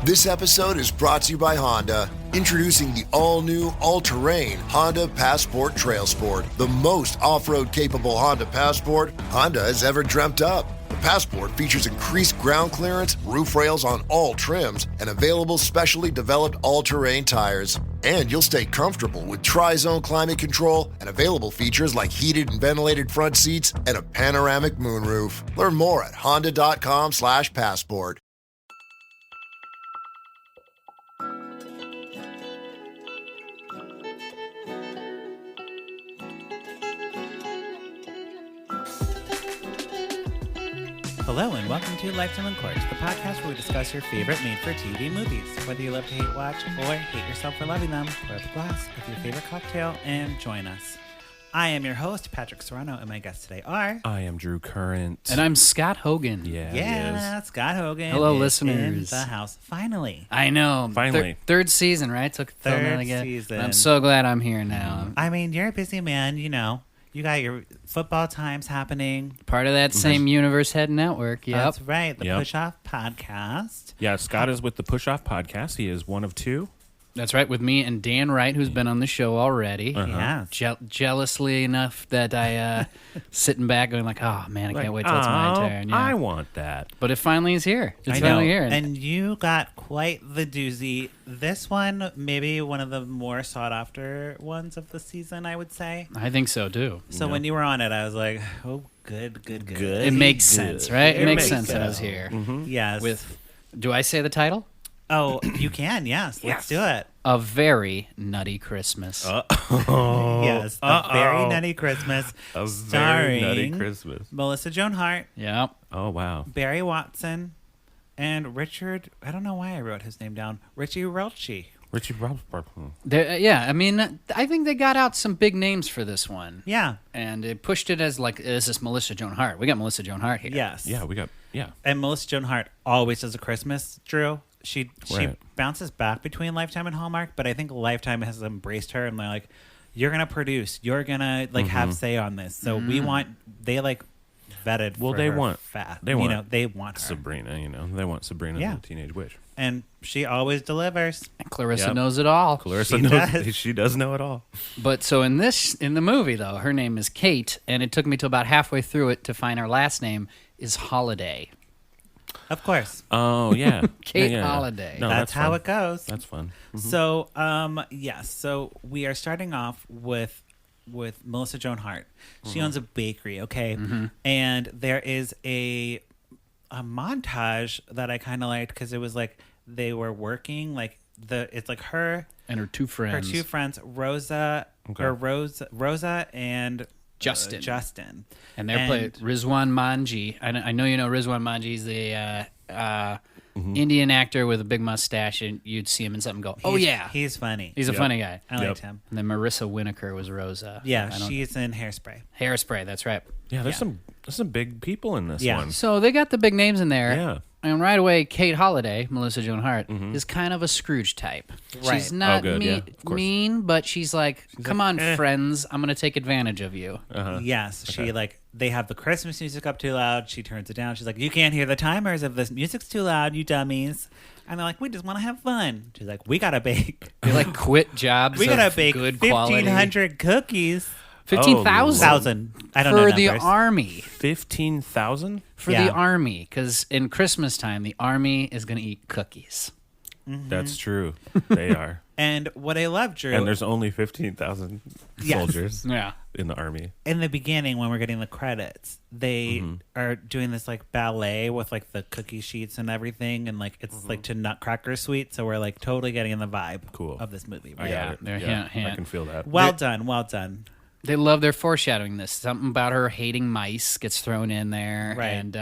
This episode is brought to you by Honda. Introducing the all-new, all-terrain Honda Passport Trail Sport, the most off-road capable Honda Passport Honda has ever dreamt up. The Passport features increased ground clearance, roof rails on all trims, and available specially developed all-terrain tires. And you'll stay comfortable with tri-zone climate control and available features like heated and ventilated front seats and a panoramic moonroof. Learn more at honda.com/passport. Hello and welcome to Lifetime in Cork, the podcast where we discuss your favorite made-for-TV movies. Whether you love to hate watch or hate yourself for loving them, pour up a glass with your favorite cocktail and join us. I am your host, Patrick Serrano, and my guests today are... I am Drew Current. And I'm Scott Hogan. Yeah, Scott Hogan. Hello, is listeners. in the house. Finally. I know. Finally. Third season, right? Took Third to get. season. I'm so glad I'm here now. I mean, you're a busy man, you know. You got your football times happening. Part of that same Universe Head Network. Yep. That's right. The Yep. Push Off Podcast. Yeah, Scott is with the Push Off podcast. He is one of two. That's right, with me and Dan Wright, who's been on the show already. Yeah. Jealously enough that I sitting back going like, oh man, I can't wait till it's my turn. Yeah. I want that. But it finally is here. It's I know. finally here. And you got quite the doozy. This one, maybe one of the more sought after ones of the season, I would say. I think so too. So when you were on it, I was like, oh, good. It makes sense, right? It makes sense that I was here. Yes. Do I say the title? Oh, you can, yes. Let's do it. A Very Nutty Christmas. Yes. A Very Nutty Christmas. A starring very nutty Christmas. Melissa Joan Hart, Yep. Oh, wow. Barry Watson, and Richard, I don't know why I wrote his name down, Richie Relchi. Richard Roberts. Yeah, I mean, I think they got out some big names for this one. Yeah. And it pushed it as like, is this Melissa Joan Hart? We got Melissa Joan Hart here. Yes. Yeah, we got, And Melissa Joan Hart always does a Christmas, Drew. She Right. bounces back between Lifetime and Hallmark, but I think Lifetime has embraced her and they're like, you're gonna produce, you're gonna like have say on this. So we want they like vetted. Well, for they her want- fat. they want you know they want her, Sabrina, They want Sabrina Yeah. the Teenage Witch. and she always delivers. And Clarissa Yep. knows it all. Clarissa She knows. does. She does know it all. But so in the movie though, her name is Kate, and it took me till about halfway through it to find her last name is Holiday. Of course, Oh, yeah. Kate Yeah. Holiday. No, that's how fun. it goes. That's fun. So, yes. So we are starting off with Melissa Joan Hart. She owns a bakery, okay, and there is a montage that I kind of liked because it was like they were working like it's like her And her two friends. Rosa Okay. or Rosa and Justin. Justin, And they're played Rizwan Manji. I know you know Rizwan Manji. He's the Indian actor with a big mustache, and you'd see him in something and go, oh, yeah. he's funny. He's a funny guy. I liked him. And then Marissa Winokur was Rosa. Yeah, she's in Hairspray. Hairspray, that's right. Yeah, there's some big people in this Yeah. one. So they got the big names in there. Yeah. And right away, Kate Holiday, Melissa Joan Hart, is kind of a Scrooge type. Right. She's not good, yeah, of course. mean, but she's like, come on, friends, I'm going to take advantage of you. Yes, she they have the Christmas music up too loud. She turns it down. She's like, you can't hear the timers if this music's too loud, you dummies. And they're like, we just want to have fun. She's like, we gotta bake. They like quit jobs We gotta of bake good quality. 1,500 cookies. 15,000 I don't for know the numbers. army. 15,000? For Yeah. the army, because in Christmas time, the army is going to eat cookies. That's true. They are. And what I love, Drew, And there's only 15,000 Yes. soldiers Yeah. in the army. in the beginning when we're getting the credits, they are doing this like ballet with like the cookie sheets and everything, and like it's like to Nutcracker Suite. So we're like totally getting in the vibe Cool. of this movie. Right? Yeah. They're hint, hint. I can feel that. Well done. Well done. They love their foreshadowing this. Something about her hating mice gets thrown in there. Right. And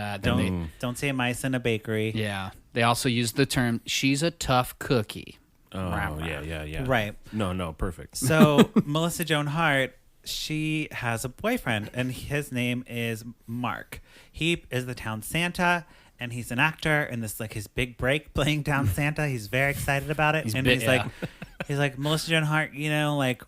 Don't say mice in a bakery. yeah. They also use the term, she's a tough cookie. Oh, Rah, rah. yeah. Right. No, perfect. So Melissa Joan Hart, she has a boyfriend, and his name is Mark. He is the town Santa, and he's an actor, and this is like his big break playing town Santa. He's very excited about it, He's and big, he's like, Melissa Joan Hart, you know, like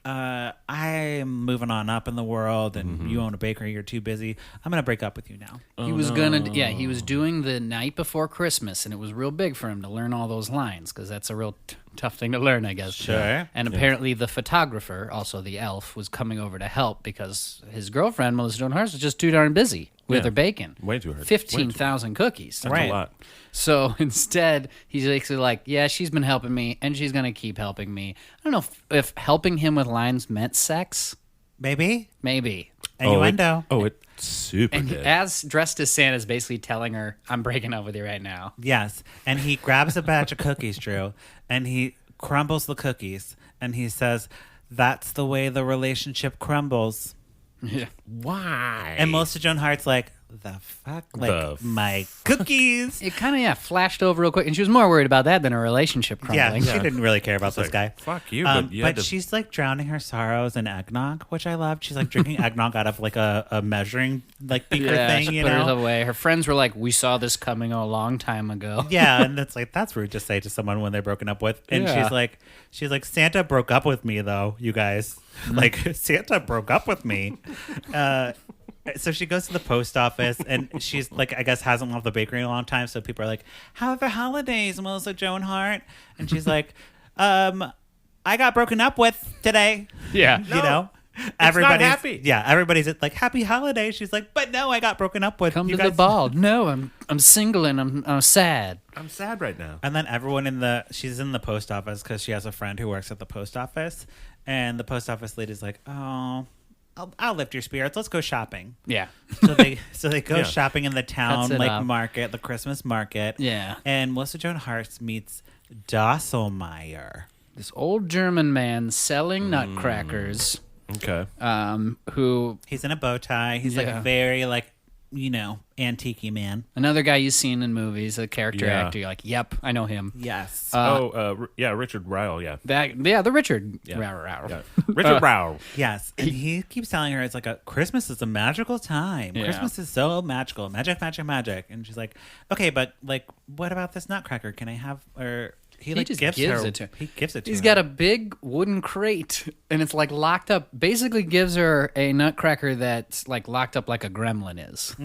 I'm moving on up in the world, and you own a bakery. You're too busy. I'm gonna break up with you now. He was he was doing the night before Christmas, and it was real big for him to learn all those lines because that's a real tough thing to learn, I guess. Sure. And apparently the photographer, also the elf, was coming over to help because his girlfriend, Melissa Joan Hart, was just too darn busy with her baking. Way too hard. 15,000 cookies. That's Right. a lot. So instead, he's actually like, yeah, she's been helping me, and she's going to keep helping me. I don't know if helping him with lines meant sex. Maybe Maybe. innuendo. It super And did. as dressed as Santa is basically telling her, I'm breaking up with you right now. Yes. And he grabs a batch of cookies, Drew, and he crumbles the cookies, and he says, "That's the way the relationship crumbles." Yeah. Why? And Melissa Joan Hart's like, "The fuck? Like, my cookies?" It kind of, flashed over real quick. And she was more worried about that than a relationship Yeah, crumbling. she didn't really care about this like, guy. fuck you, but you had but to- she's like drowning her sorrows in eggnog, which I loved. She's like drinking eggnog out of like a measuring like beaker thing, she you put know? her away. Her friends were like, we saw this coming a long time ago. Yeah, and it's like that's rude to say to someone when they're broken up with. And Yeah. she's like, Santa broke up with me though, you guys. Like Santa broke up with me. So she goes to the post office, and she's like, I guess hasn't left the bakery in a long time. So people are like, "How are the holidays, Melissa Joan Hart?" And she's like, I got broken up with today. Yeah. You know, everybody's happy. Yeah, everybody's like, "Happy holidays." She's like, "But no, I got broken up with." Come you to guys. the ball. No, I'm single and I'm sad. I'm sad right now. And then everyone she's in the post office because she has a friend who works at the post office, and the post office lady's like, "Oh, I'll lift your spirits. Let's go shopping." Yeah. So they go Yeah. shopping in the town Cuts it up. market, the Christmas market. Yeah. And Melissa Joan Hart meets Dosselmeyer. This old German man selling nutcrackers, Okay. who He's in a bow tie. He's Yeah. like very like, antique-y man. another guy you've seen in movies, a character Yeah. actor. You're like, yep, I know him. Yes. Richard Ryle, yeah. The Richard. Yeah. Rah, rah, rah. Yeah. Richard Ryle. Yes, and he keeps telling her it's like Christmas is a magical time. Yeah. Christmas is so magical, magic, magic, magic. And she's like, "Okay, but like, what about this nutcracker? Can I have?" Or he like just gives gives her. it to her. He gives it to He's her. got a big wooden crate, and it's like locked up. Basically, gives her a nutcracker that's like locked up like a gremlin is.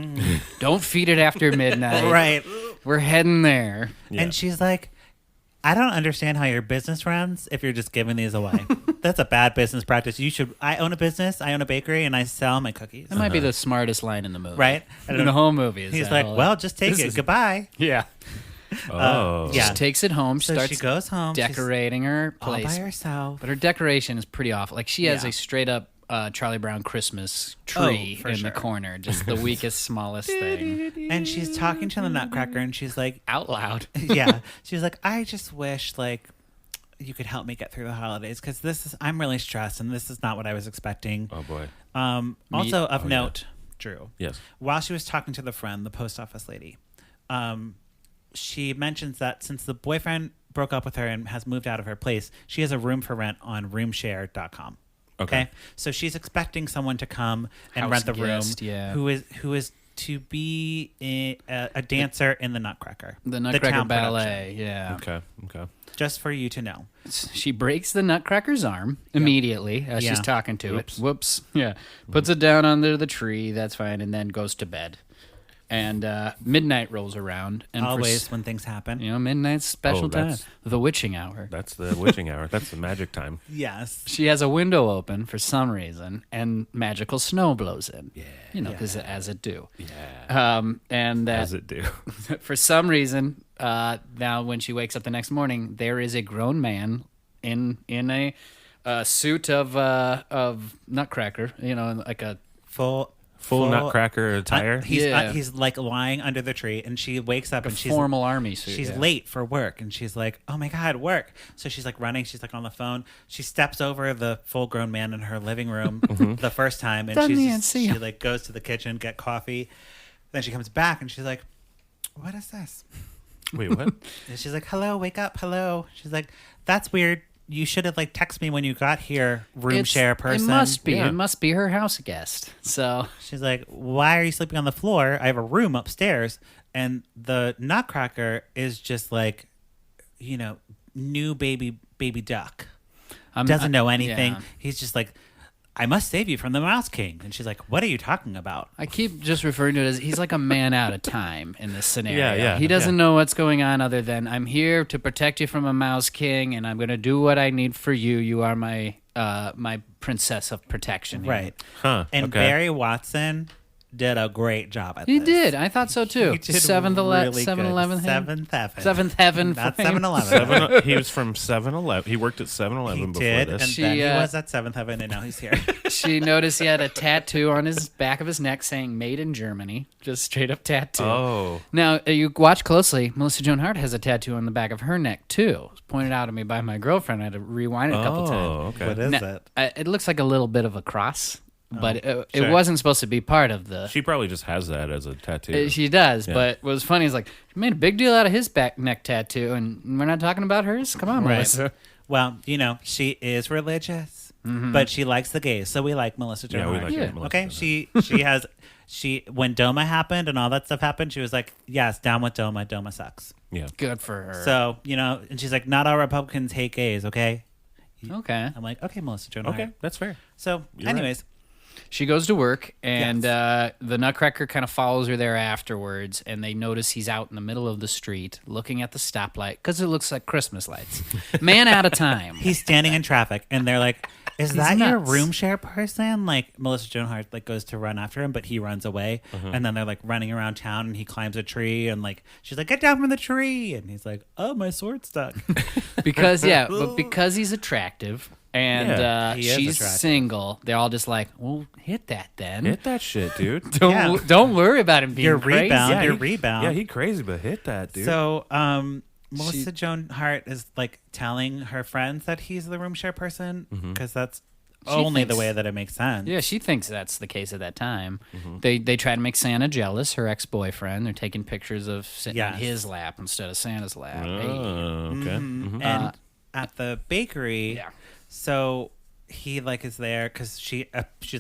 Don't feed it after midnight. right, We're heading there. Yeah. and she's like, "I don't understand how your business runs if you're just giving these away. That's a bad business practice. You should. I own a business. I own a bakery, and I sell my cookies. That might be the smartest line in the movie. Right? In the whole movie. is He's that like, whole- "Well, just take This it. is- Goodbye." Yeah. Oh. Yeah. She takes it home. So starts she goes home. she's decorating her all by place. herself. But her decoration is pretty awful. Like she has Yeah. a straight up Charlie Brown Christmas tree for in sure. the corner, just the weakest, smallest thing. And she's talking to the nutcracker, and she's like, Out loud. yeah, she's like, "I just wish like you could help me get through the holidays because I'm really stressed, and this is not what I was expecting." Oh, boy. Also of Oh, yeah. note, Drew, Yes. while she was talking to the friend, the post office lady, she mentions that since the boyfriend broke up with her and has moved out of her place, she has a room for rent on roomshare.com. Okay. So she's expecting someone to come and House rent the guest, room yeah. who is to be a dancer in the Nutcracker. The Nutcracker town Ballet, yeah. Okay. Okay. Just for you to know. She breaks the Nutcracker's arm immediately as Yeah. she's talking to Whoops. it. Whoops. Yeah. Puts it down under the tree. That's fine. And then goes to bed. And midnight rolls around. And Always when things happen. midnight's special Oh, time. that's- The witching hour. That's the witching hour. That's the magic time. Yes. She has a window open for some reason, and magical snow blows in. Yeah. Because as it do. Yeah. And that As it do. for some reason, now when she wakes up the next morning, there is a grown man in a suit of Nutcracker. Like a Full nutcracker attire. He's like lying under the tree, and she wakes up and she's formal army suit. She's yeah. late for work, and she's like, "Oh my god, work!" So she's like running. She's like on the phone. She steps over the full-grown man in her living room the first time, and she like goes to the kitchen, get coffee. Then she comes back, and she's like, "What is this?" Wait, what? And she's like, "Hello, wake up, hello." She's like, "That's weird. You should have like texted me when you got here, room share person." It must be. Yeah. It must be her house guest. So She's like, "Why are you sleeping on the floor? I have a room upstairs." And the Nutcracker is just like, new baby duck. doesn't know anything. Yeah. He's just like, I must save you from the Mouse King. And she's like, what are you talking about? I keep just referring to it as he's like a man out of time in this scenario. Yeah. He doesn't know what's going on other than I'm here to protect you from a Mouse King, and I'm going to do what I need for you. You are my my princess of protection. here." Right. Huh. And okay. Barry Watson did a great job at He this. did. I thought so too. He did 7-Eleven. really good. 7-Eleven. Seventh Heaven. Seventh Heaven. Not fame. 7-Eleven. He was from 7-Eleven. He worked at 7-Eleven He before did, this. and then he She, was at Seventh Heaven, and now he's here. She noticed he had a tattoo on his back of his neck saying "Made in Germany," just straight up tattoo. Oh. Now you watch closely. Melissa Joan Hart has a tattoo on the back of her neck too. It was pointed out to me by my girlfriend. I had to rewind it a couple times. Oh, okay. What is Now, it? it looks like a little bit of a cross, but it sure. wasn't supposed to be part of the. She probably just has that as a tattoo. She does, Yeah. but what was funny is like she made a big deal out of his back neck tattoo, and we're not talking about hers. Come on, Right. Melissa. Well, she is religious, but she likes the gays, so we like Melissa Joan yeah, we Hart. like Yeah. it. Melissa Okay, Joan Hart. when Doma happened and all that stuff happened, she was like, yes, down with Doma. Doma sucks. Yeah. Good for her. So, and she's like, not all Republicans hate gays, okay? Okay. I'm like, okay, Melissa Joan Okay, Hart. that's fair. So, You're anyways, She goes to work, and Yes. the Nutcracker kind of follows her there afterwards, and they notice he's out in the middle of the street looking at the stoplight because it looks like Christmas lights. Man out of time. he's standing in traffic, and they're like, is He's that your nuts. room share person? Like, Melissa Joan Hart goes to run after him, but he runs away, and then they're like running around town, and he climbs a tree, and like she's like, get down from the tree, and he's like, oh, my sword's stuck. because he's attractive and Yeah, he is she's attractive. single, they're all just like, well, hit that then. Hit that shit, dude. Don't worry about him being Your crazy. rebound. Your he- rebound. Yeah, he crazy, but hit that, dude. So, Melissa Joan Hart is like telling her friends that he's the room share person because that's only the thinks- way that it makes sense. Yeah, she thinks that's the case at that time. Mm-hmm. They try to make Santa jealous, her ex-boyfriend. They're taking pictures of sitting on Yes. his lap instead of Santa's lap. Hey. Oh, okay. Mhm. And at the bakery, Yeah. so he like is there because she's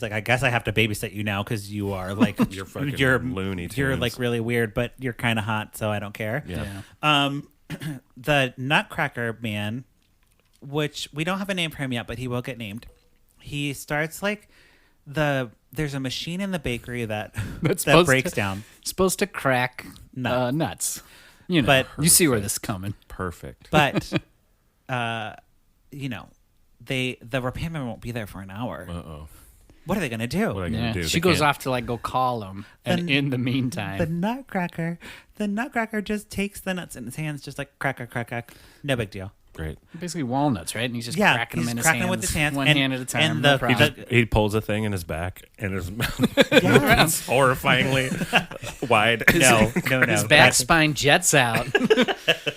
like, I guess I have to babysit you now because you are like You're fucking you're Looney You're Tunes. like really weird, but you're kind of hot, so I don't care. Yeah. The Nutcracker man, which we don't have a name for him yet, but he will get named. He starts like there's a machine in the bakery that That's that supposed breaks to- down. Supposed to crack Nuts. nuts. You know, But- you see where this is coming. Perfect. But the repairman won't be there for an hour. Uh-oh. What are they gonna do? What are they going Yeah. to do? She They goes can't- off to like go call him, and The- in the meantime, The Nutcracker just takes the nuts in his hands, just like crack, crack, crack, crack. No big deal. Great. basically walnuts, right? And he's just Yeah, cracking he's them in his cracking hands, with his hands, one and- hand at a time. and no the- problem. He pulls a thing in his back, and his mouth Yeah. is horrifyingly wide. No. His back That's- spine jets out.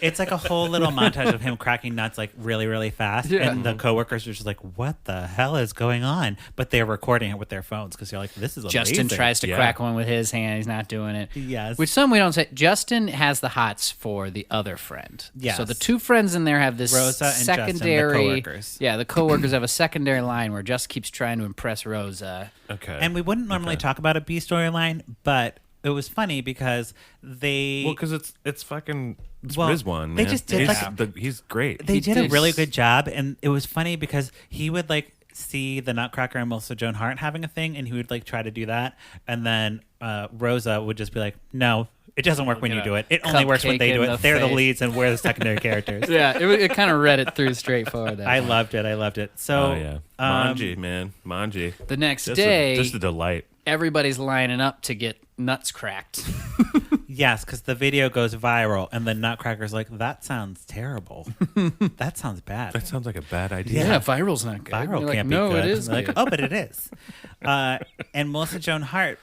It's like a whole little montage of him cracking nuts like really, really fast. Yeah. And the coworkers are just like, what the hell is going on? But they're recording it with their phones because you're like, this is amazing. Justin tries to Yeah. crack one with his hand. He's not doing it. Yes. Which some we don't say. Justin has the hots for the other friend. Yes. So the two friends in there have this Rosa and Justin, the secondary. coworkers. Yeah, the coworkers have a secondary line where Justin keeps trying to impress Rosa. Okay. And we wouldn't normally talk about a B storyline, but it was funny because they well, because it's fucking it's Well, Rizwan. they Man. just did he's, like- he's great. they He did a did really s- good job, and it was funny because he would like see the Nutcracker and Melissa Joan Hart having a thing, and he would like try to do that, and then Rosa would just be like, "No, it doesn't work when you do it. It only works when Cupcake they do in it. the They're the face." leads, and we're the secondary characters." Yeah, it kind of read it through straightforward. that I one. loved it. So, Oh yeah, Manji, man, Manji. The next Just day, just a delight. everybody's lining up to get nuts cracked. yes, because the video goes viral, and the Nutcracker's like, "That sounds terrible. That sounds bad." That sounds like a bad idea. Yeah, viral's not good. Viral You're like, can't be no, good. it is They're like, good. oh, but it is. And Melissa Joan Hart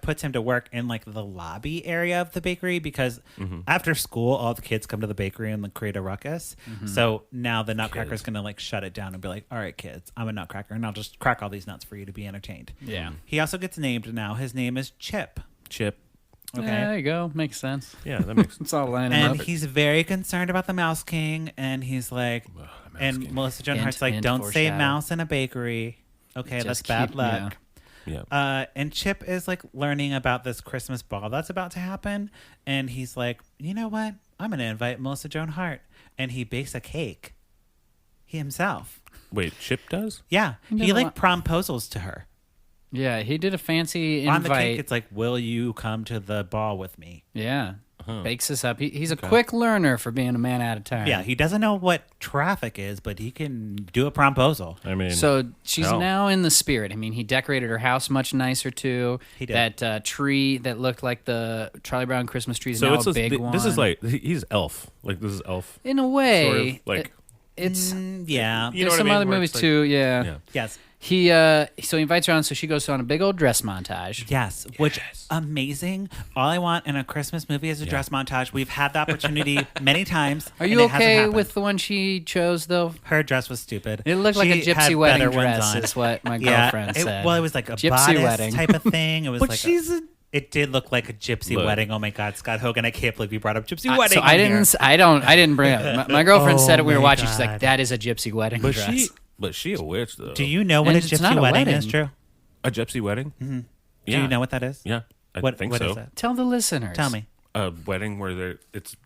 puts him to work in like the lobby area of the bakery because after school, all the kids come to the bakery and like, create a ruckus. So now the Nutcracker's going to like shut it down and be like, all right, kids, I'm a Nutcracker and I'll just crack all these nuts for you to be entertained. Yeah. He also gets named now. His name is Chip. Chip. Okay. Yeah, there you go. Makes sense. Yeah, that makes It's all lining And up. he's very concerned about the Mouse King, and he's like, the Mouse and King. Melissa Joan Hint, Hart's like, hint, don't say foreshadow. mouse in a bakery. Okay, Just that's bad keep- luck. Yeah. And Chip is like learning about this Christmas ball that's about to happen, and he's like, you know what? I'm gonna invite Melissa Joan Hart, and he bakes a cake. He himself. Wait, Chip does? Yeah. did He a like lot. proposals to her. Yeah, he did a fancy On the cake, invite. it's like, will you come to the ball with me? Yeah. Bakes us up. He's a quick learner for being a man out of time. Yeah, he doesn't know what traffic is, but he can do a proposal. I mean, So she's hell. now in the spirit. I mean, he decorated her house much nicer too. He did. That tree that looked like the Charlie Brown Christmas tree is so now it's a big one. this is like he's Elf. Like this is Elf. in a way, Sort of like it's. Yeah. You know There's what I some mean? other Where movies it's like- too. Yeah. Yeah. Yes. He so he invites her on, so she goes on a big old dress montage. Yes, which amazing. All I want in a Christmas movie is a dress montage. We've had the opportunity many times. Are and you it hasn't okay happened. with the one she chose though? Her dress was stupid. It looked like a She gypsy had wedding better ones dress, on. is what my girlfriend said. Well, it was like a Gypsy bodice wedding. type of thing. It was But like she's a it did look like a gypsy Look. wedding. Oh my God, Scott Hogan! I can't believe you brought up gypsy wedding. So I in didn't. here. I didn't bring it up. My girlfriend said it. We were my watching. She's God. like, "That is a gypsy wedding but dress." she a witch though. Do you know what And a it's not gypsy a wedding wedding. is? True. a gypsy wedding? Mm-hmm. Do you know what that is? Yeah, I What think what so. is it? Tell the listeners. Tell me. A wedding where it's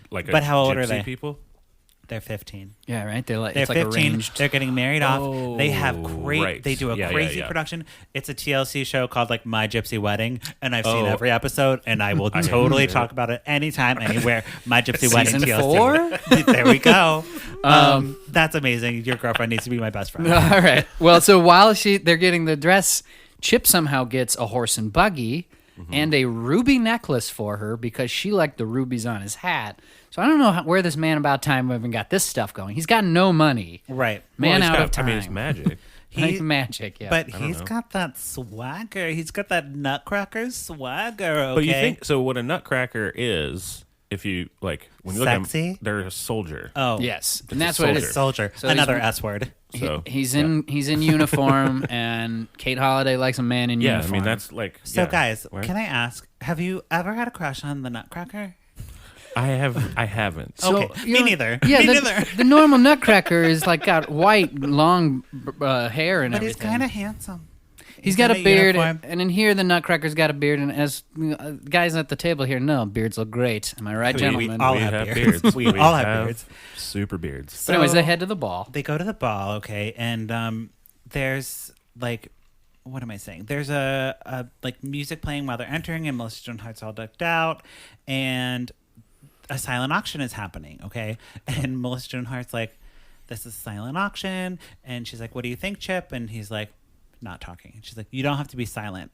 like a But how old gypsy are they? people. They're 15. Yeah, right. They're like They're it's like 15. arranged. They're getting married off. They have Oh, great. right. They do a Yeah, yeah, crazy yeah. production. It's a TLC show called like My Gypsy Wedding, and I've seen Oh. every episode, and I will I totally haven't. talk about it anytime, anywhere. My Gypsy Wedding Season TLC. 4? There we go. That's amazing. Your girlfriend needs to be my best friend. All right. Well, so while they're getting the dress, Chip somehow gets a horse and buggy and a ruby necklace for her because she liked the rubies on his hat. So I don't know where this man about time even got this stuff going. He's got no money. Right. Man Well, out he's got- of time. I mean, it's magic. Like magic, yeah. But don't he's know. got that swagger. He's got that Nutcracker swagger. Okay. But you think so? What a nutcracker is, if you like, when you look at Sexy? them, they're a soldier. Oh, yes, It's and a that's what it soldier. is. soldier. So Another he's- S word. So He's in uniform, and Kate Holiday likes a man in yeah, uniform. I mean that's like. So, yeah. guys, Where? can I ask, have you ever had a crush on the Nutcracker? I haven't. Okay, you me know- neither. Yeah, Me the, neither. the normal Nutcracker is like got white, long hair and But he's everything. kind of handsome. He's got in a beard, uniform. and in here the Nutcracker's got a beard. And as guys at the table here know, beards look great. Am I right, We gentlemen? all We have have beards. beards. We all have beards. Super beards. But anyways, So- they head to the ball. They go to the ball, okay, and there's like, what am I saying? There's a like music playing while they're entering, and Melissa Joan Hart's all decked out, and a silent auction is happening, okay, and Melissa Joan Hart's like, "This is a silent auction," and she's like, "What do you think, Chip?" And he's like, not talking. And she's like, "You don't have to be silent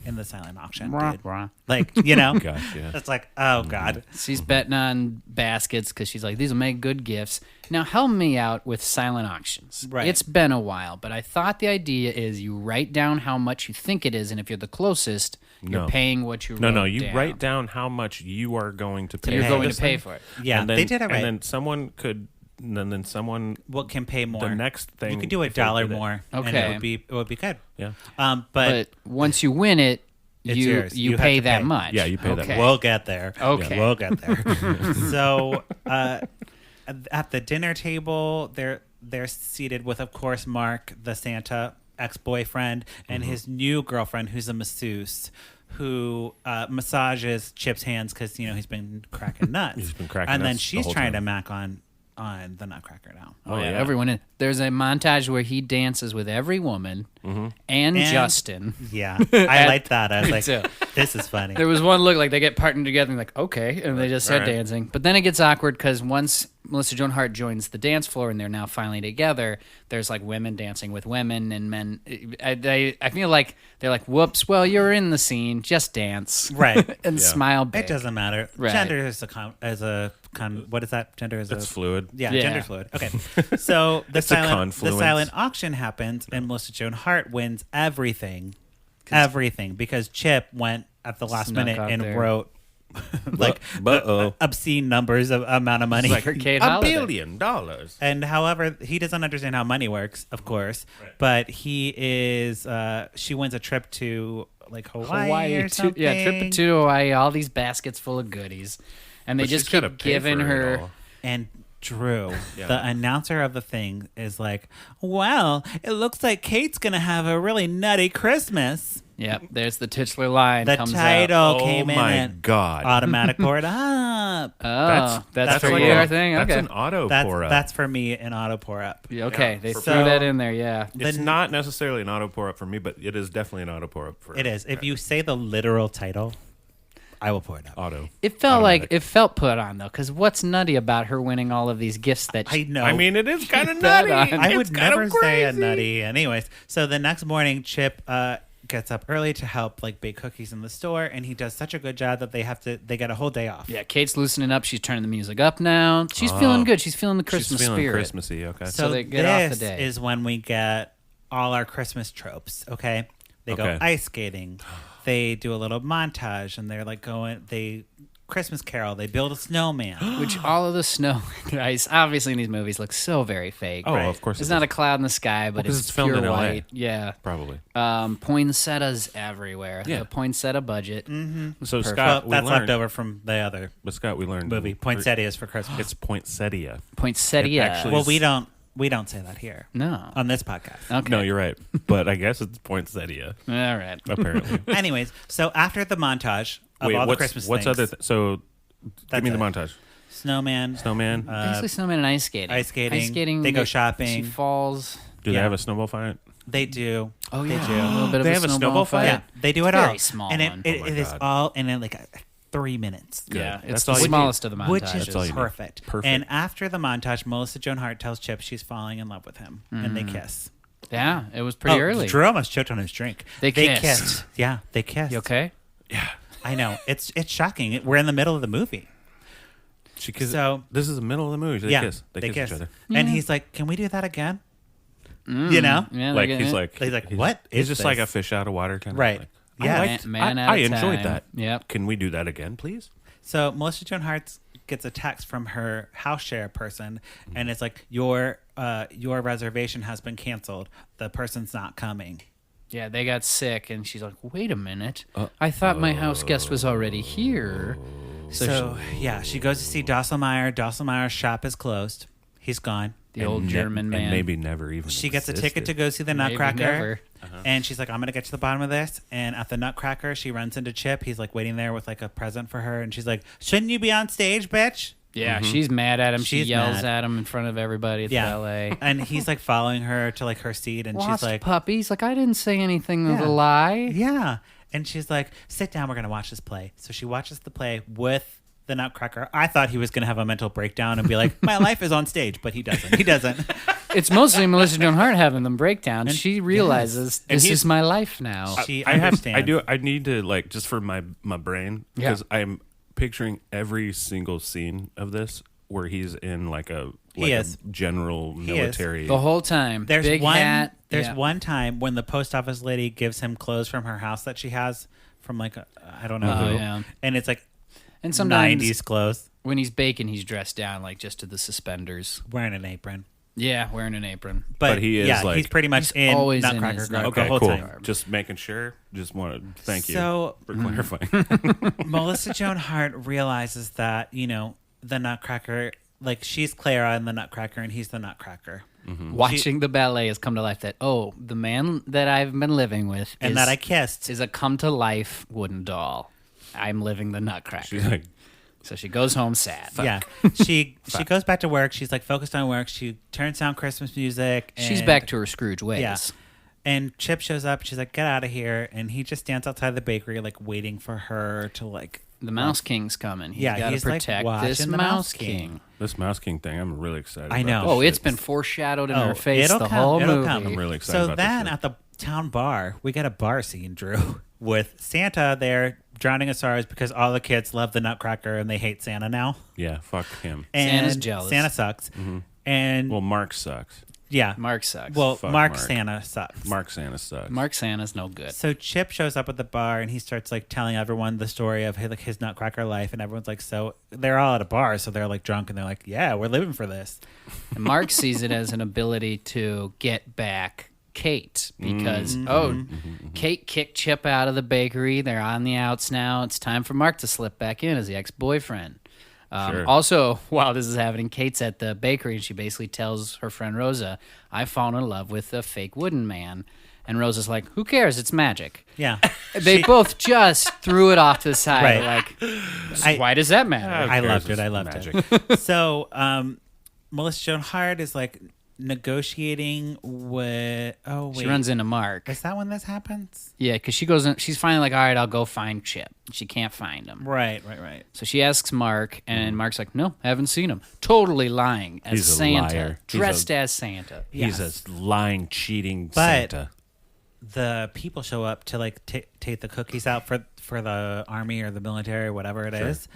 in the silent auction, dude." Like, you know, Gosh, yeah. it's like, oh God. She's betting on baskets because she's like, these will make good gifts. Now, help me out with silent auctions. Right. It's been a while, but I thought the idea is you write down how much you think it is, and if you're the closest, you're No. paying what you No, wrote no. You down. write down how much you are going to pay. You're pay. going this to pay thing, for it. Yeah, and then, they did it right. And then someone could. And then someone. What can pay more? The next thing. You could do if they $1 did it- more. And Okay. it would be good. Yeah. But But once you win it, It's you yours. You have pay to that pay. much. Yeah, you pay that okay. we'll get there. Okay. We'll get there. So at the dinner table, they're seated with, of course, Mark, the Santa ex-boyfriend, and his new girlfriend, who's a masseuse, who massages Chip's hands because, you know, he's been cracking nuts. He's been cracking and then nuts the she's whole trying time. to mac on the Nutcracker now. Oh, yeah. yeah. Everyone in. There's a montage where he dances with every woman and Justin. Yeah, I like that. I was like, too. this is funny. There was one look like they get partnered together and like, okay, and they just start All right. dancing. But then it gets awkward because once Melissa Joan Hart joins the dance floor and they're now finally together, there's like women dancing with women and men. I feel like they're like, whoops, well, you're in the scene, just dance. Right. and Yeah. smile big. It doesn't matter. Right. Gender is what is that? Gender is It's fluid. Yeah, Yeah. gender fluid. Okay. So the It's a silent confluence. auction happens, and Melissa Joan Hart wins everything because Chip went at the last Snuck minute out and there. wrote like But obscene numbers of amount of money. like For Kate $1 Holiday. billion. And however, he doesn't understand how money works, of course, but he is. She wins a trip to like Hawaii or something. trip to Hawaii, all these baskets full of goodies. And they But just she's gotta keep pay giving for it her. all. And Drew, Yeah. the announcer of the thing, is like, "Well, it looks like Kate's gonna have a really nutty Christmas." Yep, there's the titular line. The comes title out. came in. my and God. Automatic pour it up. Oh, that's for like your thing? That's Okay. an auto That's pour up. that's for me an auto pour up. Okay, Yeah, they for- threw that in there, yeah. It's not necessarily an auto pour up for me, but it is definitely an auto pour up for It is. If you say the literal title, I will pour it up. auto. It felt Automatic. like it felt put on though, because what's nutty about her winning all of these gifts that I know. I mean, it is kind of bet nutty. on- I It's would kind of never say a crazy. nutty. Anyways, so the next morning, Chip gets up early to help like bake cookies in the store, and he does such a good job that they get a whole day off. Yeah, Kate's loosening up. She's turning the music up now. She's feeling good. She's feeling the Christmas She's feeling spirit. Christmassy. Okay. So they get off the this day. is when we get all our Christmas tropes. Okay, they go Okay. ice skating. They do a little montage, and they're like they Christmas Carol. They build a snowman. Which all of the snow and ice, obviously in these movies, looks so very fake. Oh, of course. There's it not is. a cloud in the sky, but 'cause it's it's filmed pure in LA. white. Yeah. Probably. Poinsettias everywhere. Yeah. The poinsettia budget. So Well, Scott, we that's learned. left over from the other But Scott, we learned movie, Poinsettias for Christmas. It's poinsettia. Poinsettia. It actually- Well, we don't say that here No. on this podcast. Okay. No, you're right. But I guess it's poinsettia. All right. Apparently. Anyways, so after the montage of Wait, all the what's Christmas what's things, other? So, That's give me the it. montage. snowman, Snowman. Basically, snowman and ice skating. Ice skating. Ice skating. They go shopping. She falls. Do they yeah. have a snowball fight? they do. Oh, They yeah. do. A little bit of They a have a snowball snowball fight? Yeah, they do it Very all. small and one. it Oh my is God. all in like 3 minutes. Good. Yeah, That's it's all the you need. smallest of the montages. Which is That's all you need. perfect. Perfect. And after the montage, Melissa Joan Hart tells Chip she's falling in love with him, and they kiss. Yeah, it was pretty early. Drew almost choked on his drink. They kissed. kissed. Yeah, they kissed. You okay? Yeah. I know. It's shocking. We're in the middle of the movie. She kisses. So- This is the middle of the movie. They yeah, kiss. They kiss each other. And he's like, "Can we do that again?" You know, Yeah, Like they're he's getting like He's like, "What He's is just like this?" a fish out of water kind of. Right. Like, Yeah. I liked. Man I at a enjoyed time. that. Yep. Can we do that again, please? So Melissa Joan Hart gets a text from her house share person, and it's like, your reservation has been canceled. The person's not coming. Yeah, they got sick, and she's like, "Wait a minute! I thought my house guest was already here." So yeah, she goes to see Dosselmeyer. Dosselmeyer's shop is closed. He's gone. The old And German man. And maybe never even. She gets a existed. ticket to go see the Maybe Nutcracker. never. And she's like, I'm going to get to the bottom of this. And at the Nutcracker, she runs into Chip. He's like waiting there with like a present for her. And she's like, shouldn't you be on stage, bitch? Yeah, she's mad at him. She She's yells mad. at him in front of everybody at the Yeah. ballet. And he's like following her to like her seat. And Lost she's like, puppies. Like, I didn't say anything of Yeah. a lie. yeah. And she's like, sit down. We're going to watch this play. So she watches the play with the Nutcracker. I thought he was going to have a mental breakdown and be like, my life is on stage. But he doesn't. He doesn't. It's mostly Melissa Joan Hart having them breakdown. She realizes And this he's- is my life now. She I understands. I need to like just for my brain Yeah. because I'm picturing every single scene of this where he's in like a is. general is. military. The whole time. There's Big one. hat. There's yeah. one time when the post office lady gives him clothes from her house that she has from like I don't know Oh, who, yeah. and it's like And sometimes 90s clothes, when he's baking, he's dressed down like just to the suspenders. wearing an apron. Yeah, wearing an apron. But, But he is, yeah, like- he's pretty much He's in always in Nutcracker his the okay, whole cool. time. Just making sure. Just want to thank you So for clarifying. Melissa Joan Hart realizes that the Nutcracker, like she's Clara in the Nutcracker, and he's the Nutcracker, Watching the ballet has come to life that, the man that I've been living with and that I kissed. is a come to life wooden doll. I'm living the Nutcracker. She's like, So she goes home sad. Yeah, she goes back to work. She's like focused on work. She turns down Christmas music. She's and- back to her Scrooge ways. Yeah. And Chip shows up. She's like, get out of here. And he just stands outside the bakery, like waiting for her to like. The Mouse King's coming. He's Yeah, got to he's, like, protect watching this the Mouse Mouse King. King. this Mouse King thing. I'm really excited. I about know. this Oh, it's shit. been foreshadowed in Oh, her face it'll the come, whole it'll movie. come. I'm really excited So about then this shit. at the town bar, we get a bar scene, Drew, with Santa there drowning in sorrows because all the kids love the Nutcracker and they hate Santa now. Yeah, fuck him. And Santa's jealous. Santa sucks. And Well, Mark sucks. yeah. Mark sucks. Well, Fuck Mark Mark. Santa sucks. Mark Santa sucks. Mark Santa's no good. So Chip shows up at the bar and he starts like telling everyone the story of his Nutcracker life, and everyone's like, so they're all at a bar, so they're like drunk and they're like, yeah, we're living for this. And Mark sees it as an ability to get back Kate because Kate kicked Chip out of the bakery. They're on the outs now. It's time for Mark to slip back in as the ex-boyfriend. Sure. Also, while this is happening, Kate's at the bakery and she basically tells her friend Rosa, "I've fallen in love with a fake wooden man." And Rose is like, who cares? It's magic. Yeah. They both just threw it off to the side. Right. Like, why does that matter? I loved it. I loved it. So, Melissa Joan Hart is like negotiating with. Oh wait, She runs into Mark. Is that when this happens? Yeah, because she goes in, she's finally like, all right, I'll go find Chip. She can't find him. Right. So she asks Mark, and Mark's like, no, haven't seen him. Totally lying as He's a Santa. liar. Dressed as Santa. He's a lying, cheating But Santa. the people show up to like take the cookies out for the army or the military or whatever it is,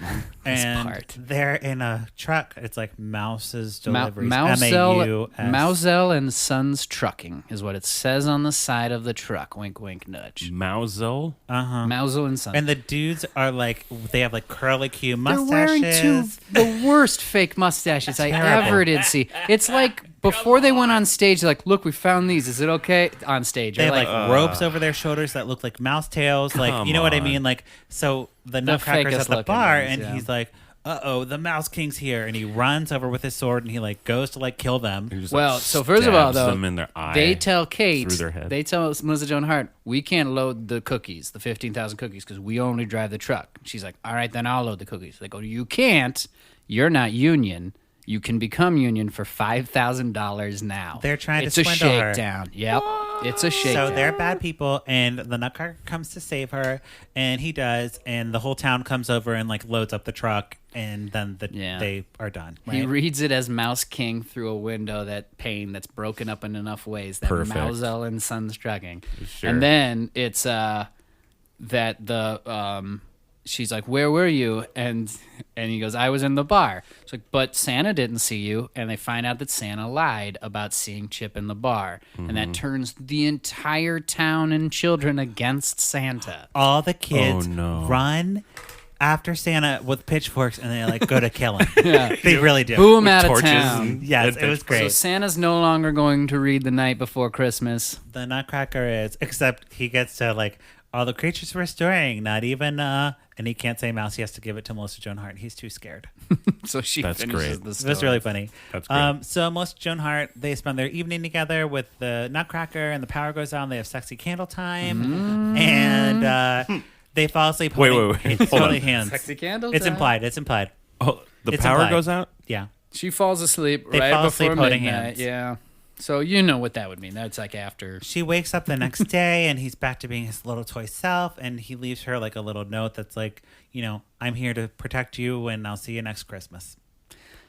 and part. they're in a truck. It's like Mouse's deliveries. Mausel MAUS. Mausel and Sons Trucking is what it says on the side of the truck. Wink, wink, nudge. Mausel? Mausel and Sons. And the dudes are like, they have like curly Q They're mustaches. wearing the worst fake mustaches I Terrible. ever did see. It's like before they went on stage, they're like, look, we found these. Is it okay? On stage. They have They're like ropes over their shoulders that look like mouse tails. Like, you know what I mean? Like, so the Nutcracker's fakest at the looking bar ones, and yeah. he's like, uh-oh, the Mouse King's here. And he runs over with his sword and he like goes to like kill them. He just, Well, so first of all, stabs though, them in their eye, they tell Kate, through their head. they tell Melissa Joan Hart, we can't load the cookies, the 15,000 cookies, because we only drive the truck. She's like, all right, then I'll load the cookies. They go, you can't. You're not union. You can become union for $5,000 now. They're trying to It's a swindle her. shakedown. Yep. It's a shakedown. So they're bad people, and the Nutcracker comes to save her, and he does, and the whole town comes over and like loads up the truck, and then they are done. He Right? reads it as Mouse King through a window, that pane that's broken up in enough ways that Perfect. Mausel and Sons Trucking. Sure. And then it's that the she's like, where were you? And he goes, I was in the bar. It's like, but Santa didn't see you. And they find out that Santa lied about seeing Chip in the bar. And that turns the entire town and children against Santa. All the kids Oh, no. run after Santa with pitchforks, and they like go to kill him. They really do. Boo him out of torches town. and- Yes, it was So great. Santa's no longer going to read The Night Before Christmas. The Nutcracker is, except he gets to like, all the creatures were stirring, not even and he can't say mouse. He has to give it to Melissa Joan Hart. He's too scared. So she That's finishes great. the story. That's really funny. That's great. So Melissa Joan Hart, they spend their evening together with the Nutcracker, and the power goes on. They have sexy candle time, and they fall asleep. Wait, holding- wait, wait. It's Hold on. holding hands. Sexy candles. It's implied. It's implied. Oh, the It's power implied. goes out? Yeah. She falls asleep They right fall before asleep holding midnight. hands. Yeah. So you know what that would mean. That's like after. She wakes up the next day, and he's back to being his little toy self, and he leaves her like a little note that's like, you know, I'm here to protect you, and I'll see you next Christmas.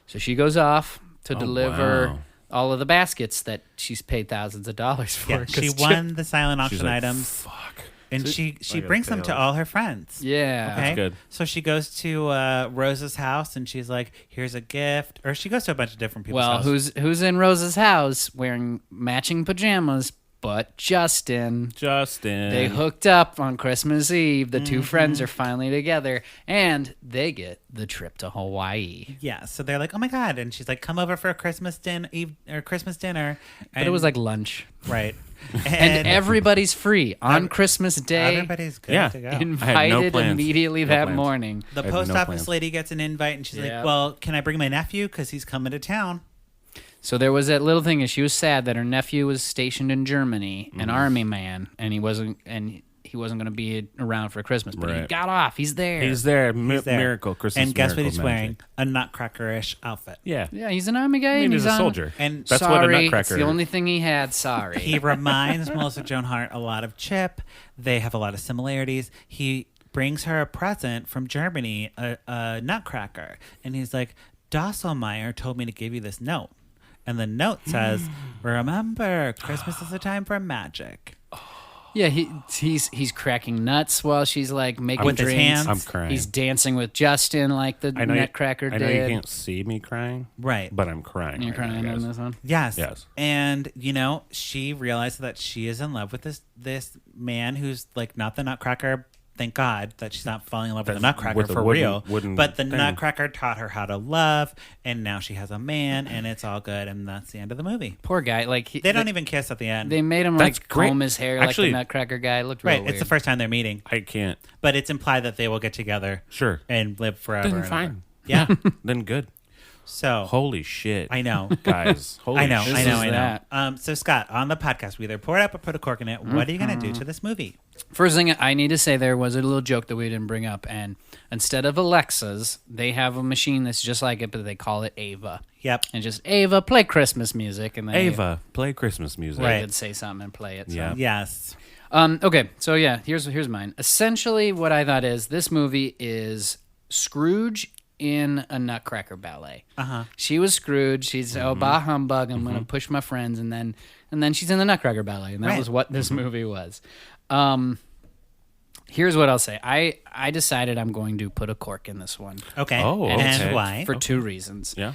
So she goes off to Oh, deliver wow. all of the baskets that she's paid thousands of dollars for. Yeah, 'cause she Chip- won the silent She's auction like, items, fuck. and she gotta brings them bail. to all her friends. Yeah. Okay. good. So she goes to Rose's house, and she's like, "Here's a gift," or she goes to a bunch of different people's Well, house. who's in Rose's house wearing matching pajamas? But Justin. Justin. They hooked up on Christmas Eve. The Mm-hmm. two friends are finally together, and they get the trip to Hawaii. Yeah, so they're like, "Oh my god!" And she's like, "Come over for a Christmas Christmas dinner." But it was like lunch. right, And everybody's free on Christmas Day. everybody's good Yeah. to go. I had no Invited plans. immediately No that plans. morning. The I have post no office plans. lady gets an invite, and she's Yeah. like, "Well, can I bring my nephew? Because he's coming to town." So there was that little thing, is she was sad that her nephew was stationed in Germany, Mm-hmm. an army man, and he wasn't going to be around for Christmas. But he Right. got off. He's there. He's there. He's there. Miracle. Christmas And guess what miracle he's magic. wearing? A Nutcracker-ish outfit. Yeah. Yeah, he's an army guy. I mean, and he's a on- soldier. And That's Sorry, what a it's nutcracker the only thing he had. Sorry. He reminds Melissa Joan Hart a lot of Chip. They have a lot of similarities. He brings her a present from Germany, a Nutcracker, and he's like, "Dosselmeyer told me to give you this note." And the note says, "Remember, Christmas is a time for magic." Yeah, he's cracking nuts while she's like making With his drinks. hands. I'm crying. He's dancing with Justin like the I know Nutcracker I did. know you can't see me crying, Right. but I'm crying. You're right now, crying on guys. this one. Yes. Yes. And, you know, she realizes that she is in love with this man who's like not the Nutcracker. Thank God that she's not falling in love with the That's Nutcracker with a for wooden- real. wooden But the thing. Nutcracker taught her how to love, and now she has a man, and it's all good, and that's the end of the movie. Poor guy. Like They don't even kiss at the end. They made him That's like great. comb his hair Actually- like the Nutcracker guy. It looked real right. weird. It's the first time they're meeting, I can't. but it's implied that they will get together Sure. and live forever. Then and ever. fine. Yeah. Then good. So Holy shit. I know. Guys. Holy I know. shit. I know. that. So Scott, on the podcast, we either pour it up or put a cork in it. What are you going to do to this movie? First thing I need to say, there was a little joke that we didn't bring up, and instead of Alexas, they have a machine that's just like it, but they call it Ava. Yep. And just, Ava, play Christmas music. And then Ava, play Christmas music. They would say something and play it. So. Yeah. Yes. Okay, so yeah, here's mine. Essentially, what I thought is this movie is Scrooge in a Nutcracker ballet. She was Scrooge. She's bah humbug. I'm gonna push my friends, and then she's in the Nutcracker ballet, and that was what this movie was. Here's what I'll say. I decided I'm going to put a cork in this one. Okay. Oh, okay. And why? For two reasons. Yeah.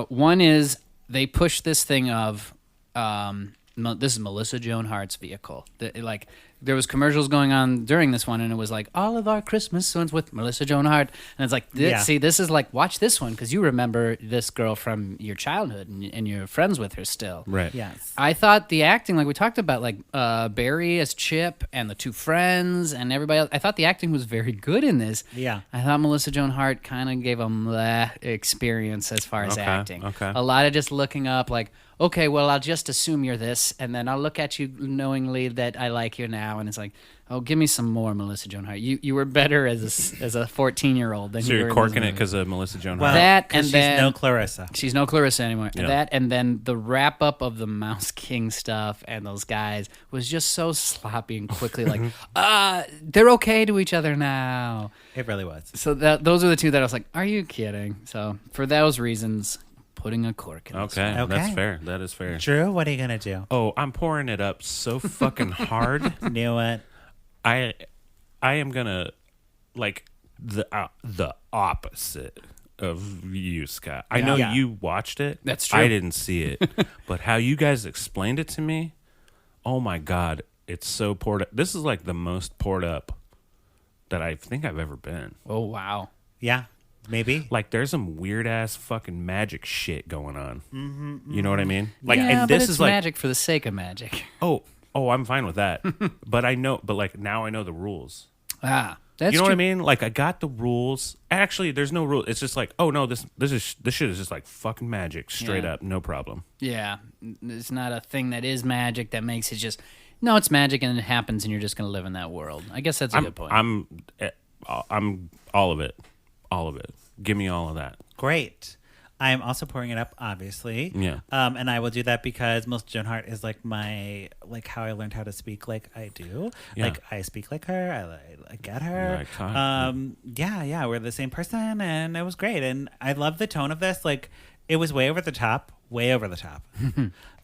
One is they push this thing of this is Melissa Joan Hart's vehicle. There was commercials going on during this one, and it was like, all of our Christmas songs with Melissa Joan Hart. And it's like, see, this is like, watch this one, because you remember this girl from your childhood, and you're friends with her still. Right. Yes. I thought the acting, like we talked about, like Barry as Chip and the two friends and everybody else, I thought the acting was very good in this. Yeah. I thought Melissa Joan Hart kind of gave them that experience as far as acting. Okay. A lot of just looking up, like, okay, well, I'll just assume you're this, and then I'll look at you knowingly that I like you now, and it's like, oh, give me some more Melissa Joan Hart. You were better as a 14-year-old than So you you're were in corking this it because of Melissa Joan Well, Hart. that, and she's then no Clarissa. She's no Clarissa anymore. Yeah. That, and then the wrap up of the Mouse King stuff and those guys was just so sloppy and quickly. Like, they're okay to each other now. It really was. So those are the two that I was like, are you kidding? So for those reasons, putting a cork in. This Okay, one. Okay. that's fair. That is fair. Drew, what are you going to do? Oh, I'm pouring it up so fucking hard. Knew it. I am gonna like the opposite of you, Scott. I know Yeah. you watched it. That's true. I didn't see it, but how you guys explained it to me, oh my god, it's so poured up. This is like the most poured up that I think I've ever been. Oh wow. Yeah. Maybe. Like there's some weird ass fucking magic shit going on. You know what I mean? Like, Yeah, and but this it's is like, magic for the sake of magic. oh, I'm fine with that. But like now I know the rules. Ah, that's You know true. what I mean? Like I got the rules. Actually, there's no rule. It's just like, oh no, this shit is just like fucking magic, straight Yeah. up, no problem. Yeah, it's not a thing that is magic that makes it just. No, it's magic and it happens, and you're just going to live in that world. I guess that's a good point. I'm all of it, all of it. Give me all of that. Great. I am also pouring it up, obviously. Yeah. And I will do that because Melissa Joan Hart is like how I learned how to speak like I do. Yeah. Like I speak like her. I get her. Like talk. Yeah. We're the same person, and it was great. And I love the tone of this. Like it was way over the top,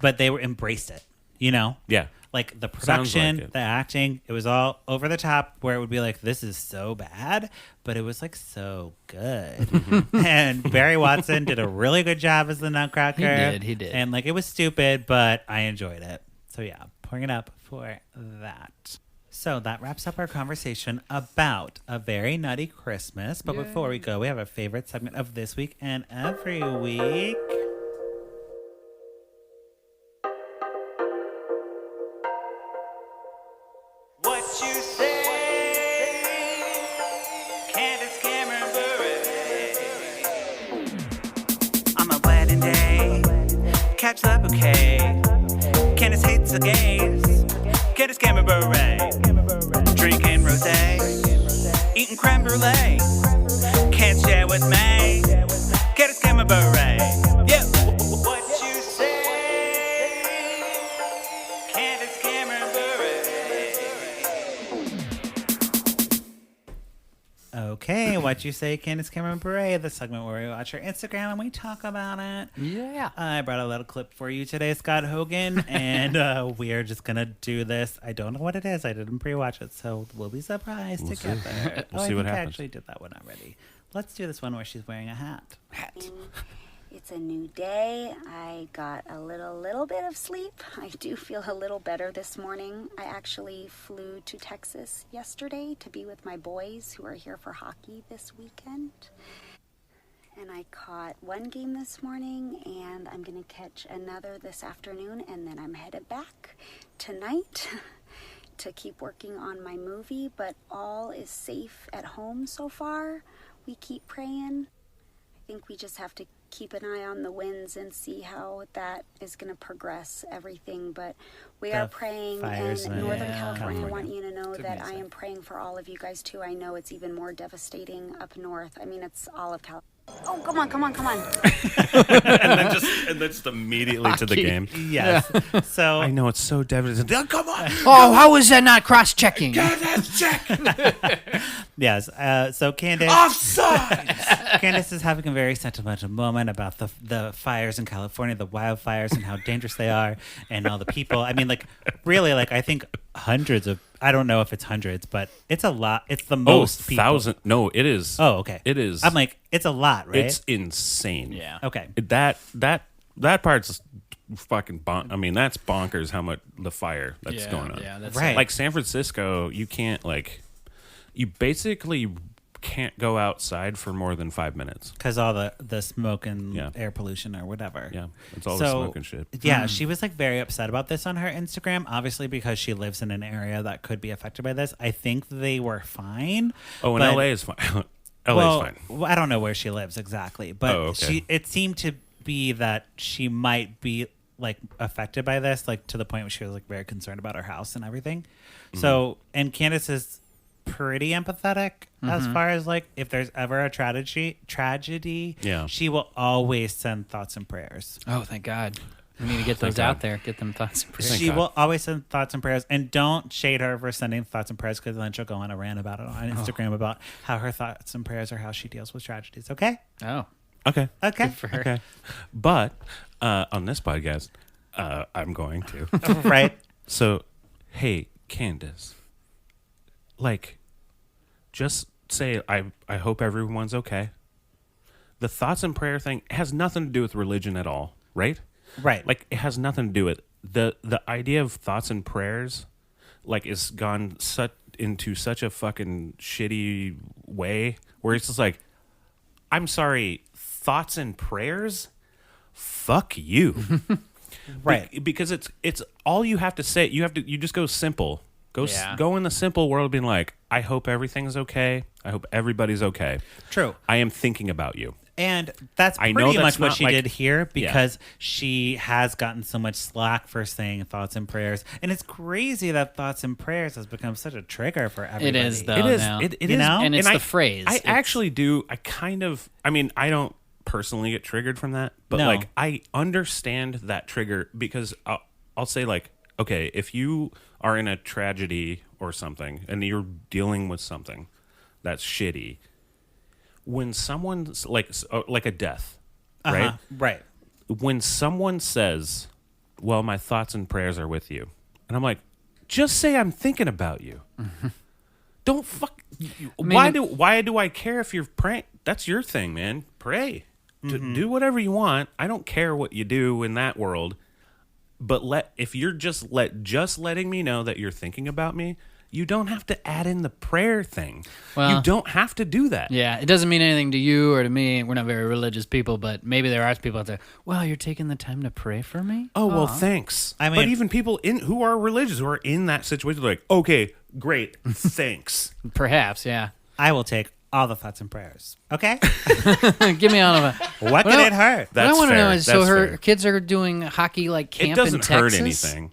but they embraced it. You know. Yeah. Like the Sounds production, like it. the acting, it was all over the top where it would be like, this is so bad, but it was like so good. And Barry Watson did a really good job as the Nutcracker. He did. And like it was stupid, but I enjoyed it. So yeah, pouring it up for that. So that wraps up our conversation about A Very Nutty Christmas. But before we go, we have our favorite segment of this week and every week. What you say, Candace, Cameron, Bure. On my wedding day, catch the bouquet. Candace hates the gays. Candace, Cameron, Bure. Drinking rosé, eating creme brulee. Can't share with me. Candace, Cameron, Bure. Yeah. What you say, Candace, Cameron, Bure. Okay, what you say, Candace, Cameron, Bure, the segment where we watch your Instagram and we talk about it. Yeah. I brought a little clip for you today, Scott Hogan, and we are just going to do this. I don't know what it is. I didn't pre-watch it, so we'll be surprised together. We'll see I what think I happens. actually did that one already. Let's do this one where she's wearing a hat. It's a new day. I got a little bit of sleep. I do feel a little better this morning. I actually flew to Texas yesterday to be with my boys who are here for hockey this weekend. And I caught one game this morning, and I'm going to catch another this afternoon, and then I'm headed back tonight to keep working on my movie, but all is safe at home so far. We keep praying. think we just have to keep an eye on the winds and see how that is going to progress everything. But we are praying fires in in Northern Yeah. California. I California. want you to know Took that me a I sec. am praying for all of you guys too. I know it's even more devastating up north. I mean, it's all of California. Oh, come on. and then just immediately to the Hockey. game. Yes. So I know it's so devastating. Oh, come on. Oh, how is that not cross-checking? Let's check. yes. So Candace. Offside. Candace is having a very sentimental moment about the fires in California, the wildfires, and how dangerous they are, and all the people. I mean, like, really, like, I think hundreds of, I don't know if it's hundreds, but it's a lot. It's the most people. 1,000. No, it is. Oh, okay. It is. I'm like, it's a lot, right? It's insane. Yeah. Okay. That part's fucking I mean, that's bonkers how much the fire that's going on. Yeah, that's Right. Like San Francisco, you can't you basically can't go outside for more than 5 minutes. Because all the smoke and Yeah. air pollution or whatever. Yeah, it's all the smoke and shit. Yeah, she was like very upset about this on her Instagram, obviously because she lives in an area that could be affected by this. I think they were fine. Oh, and but- LA is fine. well, LA is fine. well, I don't know where she lives exactly, but Oh, okay. it seemed to be that she might be like affected by this, like to the point where she was like very concerned about her house and everything. Mm-hmm. So, and Candace is pretty empathetic as far as like if there's ever a tragedy, Yeah. she will always send thoughts and prayers. Oh, thank God. We need to get Thank those out God. there. Get them thoughts and prayers. Thank She God. will always send thoughts and prayers, and don't shade her for sending thoughts and prayers because then she'll go on a rant about it on Instagram about how her thoughts and prayers are how she deals with tragedies. Okay, Oh, Okay. okay, for her. Okay. But on this podcast, I'm going to. right. So, hey, Candace, like, just say, I hope everyone's okay. The thoughts and prayer thing has nothing to do with religion at all, right? Right. Like, it has nothing to do with the idea of thoughts and prayers, like, is gone into such a fucking shitty way where it's just like, I'm sorry, thoughts and prayers? Fuck you. Right. Because it's all you have to say. You just go simple. Yeah. Go in the simple world being like, I hope everything's okay. I hope everybody's okay. True. I am thinking about you. And that's I pretty know that's much what not she like- did here because she has gotten so much slack for saying thoughts and prayers. And it's crazy that thoughts and prayers has become such a trigger for everybody. It is, though. It is. now. It You is. know? And it's I- the phrase. I It's- actually do. I mean, I don't personally get triggered from that, but No. like I understand that trigger because I'll say like, okay, if you are in a tragedy or something and you're dealing with something that's shitty, when someone's like a death, right? Uh-huh. Right. When someone says, well, my thoughts and prayers are with you, and I'm like, just say I'm thinking about you. Don't fuck. Why do I care if you're praying? That's your thing, man. Pray. Do whatever you want. I don't care what you do in that world. But if you're just letting me know that you're thinking about me, you don't have to add in the prayer thing. Well, you don't have to do that. Yeah, it doesn't mean anything to you or to me. We're not very religious people, but maybe there are people out there. Well, you're taking the time to pray for me? Oh, well, thanks. I mean- but even people who are religious, who are in that situation, they're like, okay, great, thanks. Perhaps, yeah. I will take all the thoughts and prayers. Okay? Give me all of a. What could it hurt? What I That's want to know fair. is, so That's her fair. kids are doing hockey like camp It doesn't in hurt Texas? anything.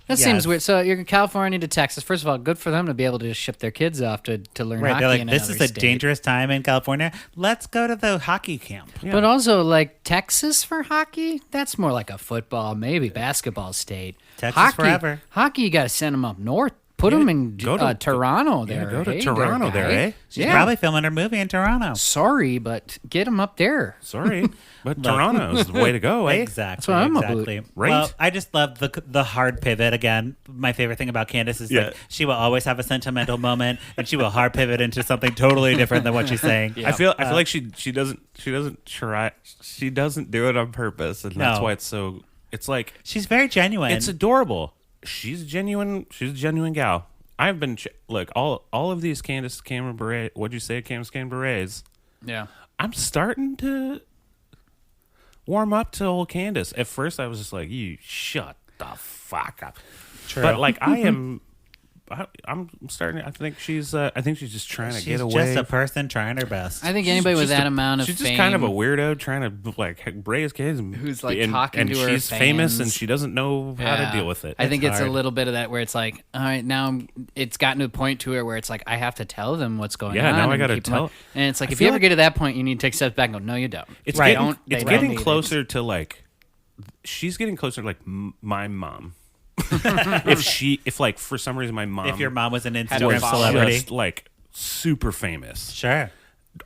That Yes. seems weird. So you're in California to Texas. First of all, good for them to be able to just ship their kids off to learn Right. hockey They're like, in this another is a state. dangerous time in California. Let's go to the hockey camp. But also, like, Texas for hockey, that's more like a football, maybe basketball state. Texas hockey, forever. Hockey, you got to send them up north. Put them in go to- Toronto there. go to hey, Toronto there, guy. eh? She's Yeah. probably filming her movie in Toronto. Sorry, but get them up there. Sorry, but Toronto's the way to go, eh? Exactly. That's what I'm about. exactly. Right? Well, I just love the hard pivot again. My favorite thing about Candace is Yeah. like she will always have a sentimental moment, and she will hard pivot into something totally different than what she's saying. I feel like she doesn't try. She doesn't do it on purpose, and that's No. why it's so. It's like She's very genuine. it's adorable. She's genuine. She's a genuine gal. I've been look all of these Candace Cameron Bure. What'd you say, Candace Cameron Berets? Yeah. I'm starting to warm up to old Candace. At first, I was just like, "You shut the fuck up." True. But like, I am I'm starting. I think she's just trying to She's get away. just a person trying her best. I think anybody with that amount of she's fame, just kind of a weirdo trying to like raise kids, who's like and talking to her she's fans. famous and she doesn't know how to Yeah. deal with it. I think it's a hard. little bit of that where it's like, all right, now it's gotten to a point to where it's like I have to tell them what's going on. Yeah, now I and gotta keep them tell- up. And it's like I if you feel ever like- get to that point, you need to take steps back and go, no, you don't. It's Right. getting, They it's don't getting need it. closer to like she's getting closer to like my mom. if like for some reason my mom If your mom was an was Instagram celebrity, just like super famous, sure.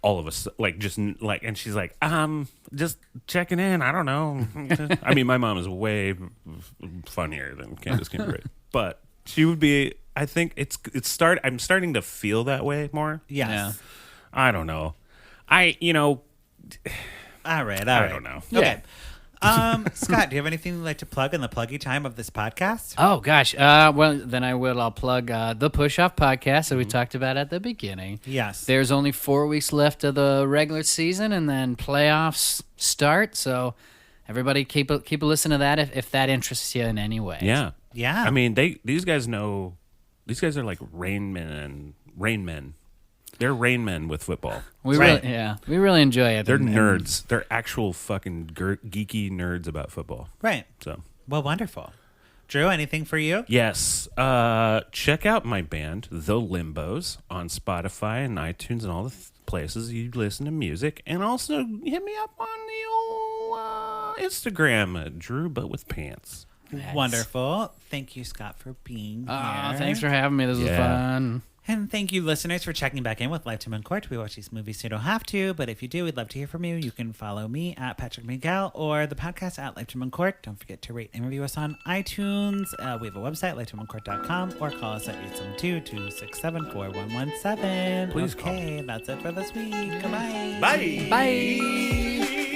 all of us like just like, and she's like just checking in, I don't know. I mean, my mom is way funnier than Candace Kimberly, but she would be, I think I'm starting to feel that way more. Yes. Yeah. I don't know. All right. I don't know. Okay. Scott, do you have anything you'd like to plug in the pluggy time of this podcast? Oh gosh. Well, then I'll plug the Push Off podcast that we talked about at the beginning. Yes. There's only 4 weeks left of the regular season, and then playoffs start. So everybody keep a listen to that if that interests you in any way. Yeah. Yeah. I mean, these guys know. These guys are like rain men. They're rain men with football. We Right. we really enjoy it. They're And- nerds. They're actual fucking geeky nerds about football. Right. So Well, wonderful. Drew, anything for you? yes, check out my band, The Limbos, on Spotify and iTunes and all the places you listen to music, and also hit me up on the old Instagram, Drew but with pants. Wonderful. Thank you, Scott, for being here. Thanks for having me. This was Yeah. fun. And thank you, listeners, for checking back in with Lifetime in Court. We watch these movies, so you don't have to. But if you do, we'd love to hear from you. You can follow me at Patrick Miguel or the podcast at Lifetime in Court. Don't forget to rate and review us on iTunes. We have a website, lifetimeincourt.com, or call us at 872-267-4117. Please call. Okay, that's it for this week. Goodbye. Bye. Bye.